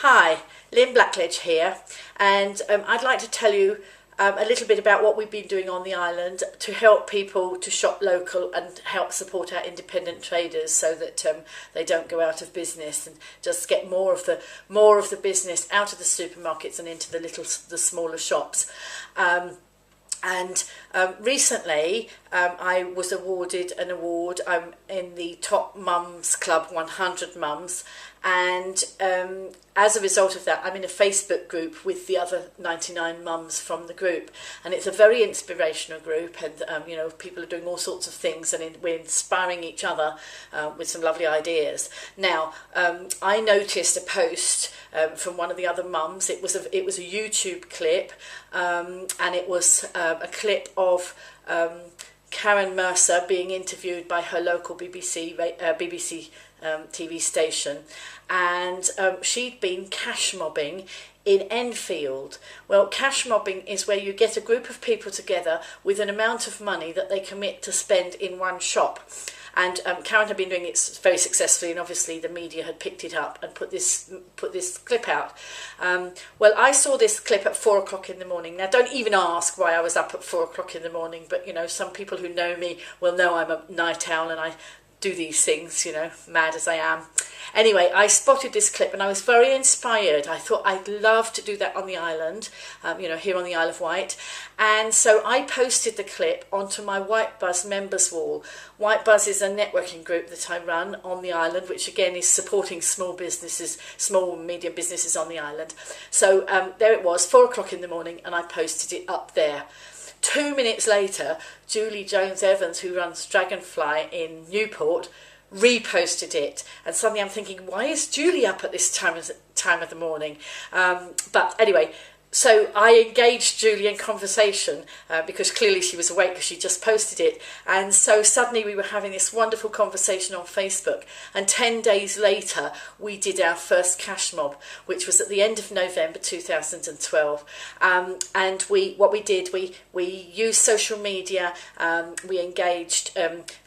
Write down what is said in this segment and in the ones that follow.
Hi, Lynn Blackledge here, and I'd like to tell you a little bit about what we've been doing on the island to help people to shop local and help support our independent traders so that they don't go out of business and just get more of the business out of the supermarkets and into the smaller shops. Recently I was awarded an award. I'm in the Top Mums Club 100 Mums, and as a result of that I'm in a Facebook group with the other 99 mums from the group, and it's a very inspirational group, and people are doing all sorts of things, and we're inspiring each other with some lovely ideas. Now I noticed a post from one of the other mums. It was a YouTube clip, and it was a clip of Karen Mercer being interviewed by her local BBC TV station, and she'd been cash mobbing in Enfield. Well, cash mobbing is where you get a group of people together with an amount of money that they commit to spend in one shop. And Karen had been doing it very successfully, and obviously the media had picked it up and put this clip out. Well, I saw this clip at 4 o'clock in the morning. Now, don't even ask why I was up at 4 o'clock in the morning, but some people who know me will know I'm a night owl and I do these things, mad as I am. Anyway, I spotted this clip and I was very inspired. I thought I'd love to do that on the island, here on the Isle of Wight. And so I posted the clip onto my White Buzz members wall. White Buzz is a networking group that I run on the island, which again is supporting small and medium businesses on the island. So there it was, 4 o'clock in the morning, and I posted it up there. 2 minutes later, Julie Jones-Evans, who runs Dragonfly in Newport, reposted it, and suddenly I'm thinking, why is Julie up at this time of the morning? But anyway, so I engaged Julie in conversation because clearly she was awake because she just posted it, and so suddenly we were having this wonderful conversation on Facebook, and 10 days later we did our first cash mob, which was at the end of November 2012, and we used social media. We engaged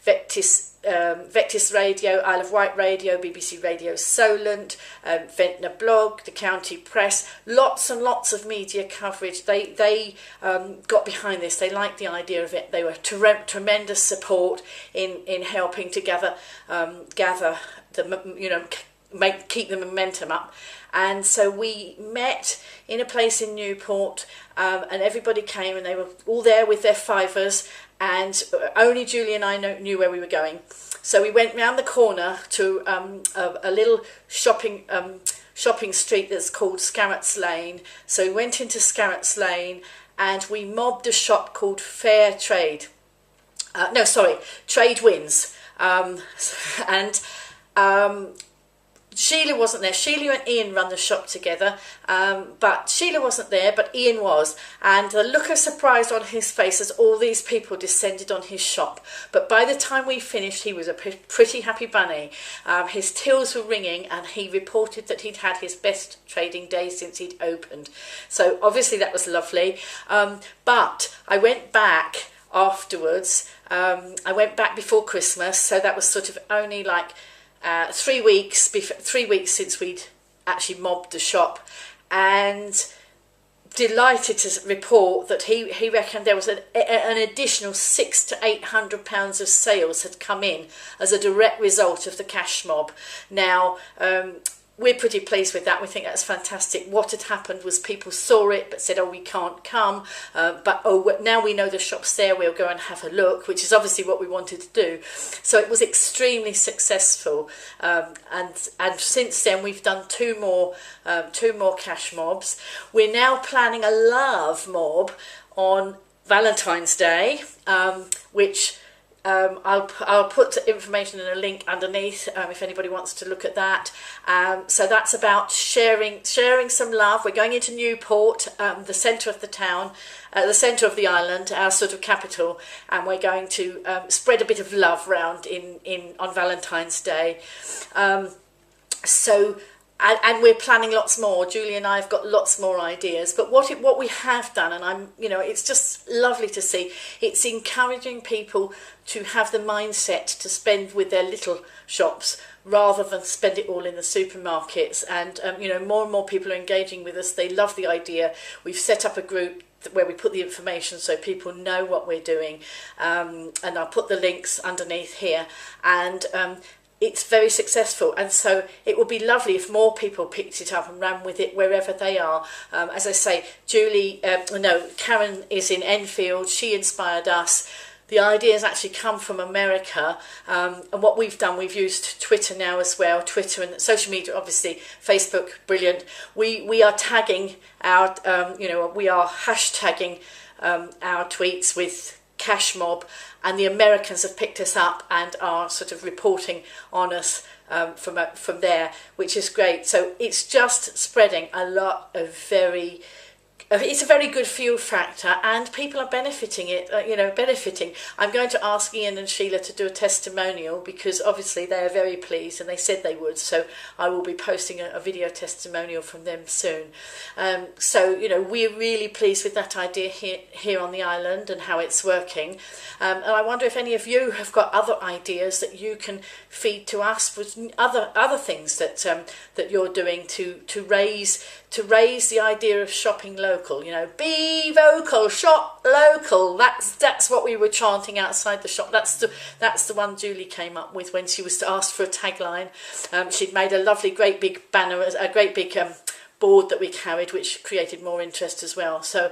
Vectis Radio, Isle of Wight Radio, BBC Radio Solent, Ventnor Blog, the County Press, lots and lots of media coverage. They got behind this. They liked the idea of it. They were tremendous support in helping to gather keep the momentum up. And so we met in a place in Newport, and everybody came, and they were all there with their fivers, and only Julie and I knew where we were going. So we went round the corner to a little shopping street that's called Scarrett's Lane. So we went into Scarrett's Lane and we mobbed a shop called Fair Trade. Trade Wins. Sheila wasn't there. Sheila and Ian run the shop together, but Sheila wasn't there, but Ian was, and the look of surprise on his face as all these people descended on his shop. But by the time we finished, he was a pretty happy bunny. His tills were ringing, and he reported that he'd had his best trading day since he'd opened. So obviously that was lovely. But I went back afterwards. I went back before Christmas, so that was sort of only like 3 weeks since we'd actually mobbed the shop, and delighted to report that he reckoned there was an additional £600 to £800 of sales had come in as a direct result of the cash mob. Now we're pretty pleased with that. We think that's fantastic. What had happened was people saw it but said, we can't come, now we know the shop's there, we'll go and have a look, which is obviously what we wanted to do. So it was extremely successful, and since then we've done two more cash mobs. We're now planning a love mob on Valentine's Day, which I'll put information in a link underneath if anybody wants to look at that. So that's about sharing some love. We're going into Newport, the centre of the town, the centre of the island, our sort of capital, and we're going to spread a bit of love round on Valentine's Day. And we're planning lots more. Julie and I have got lots more ideas. But what we have done, and it's just lovely to see, it's encouraging people to have the mindset to spend with their little shops rather than spend it all in the supermarkets. And you know, more and more people are engaging with us. They love the idea. We've set up a group where we put the information so people know what we're doing, and I'll put the links underneath here. And it's very successful, and so it would be lovely if more people picked it up and ran with it wherever they are. As I say, Karen is in Enfield. She inspired us. The idea has actually come from America, and what we've done, we've used Twitter now as well. Twitter and social media, obviously, Facebook, brilliant. We are tagging our, we are hashtagging our tweets with cashmob, and the Americans have picked us up and are sort of reporting on us from there, which is great. So it's just spreading a lot of it's a very good fuel factor, and people are benefiting benefiting. I'm going to ask Ian and Sheila to do a testimonial, because obviously they are very pleased and they said they would, so I will be posting a video testimonial from them soon. So, you know, we're really pleased with that idea here on the island and how it's working. And I wonder if any of you have got other ideas that you can feed to us with other things that you're doing to raise the idea of shopping local. You know, be vocal, shop local. That's what we were chanting outside the shop. That's the one Julie came up with when she was asked for a tagline. She'd made a lovely, great big banner, a great big board that we carried, which created more interest as well. So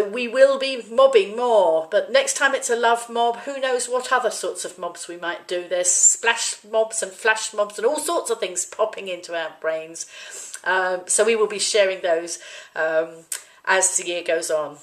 we will be mobbing more, but next time it's a love mob, who knows what other sorts of mobs we might do. There's splash mobs and flash mobs and all sorts of things popping into our brains. So we will be sharing those as the year goes on.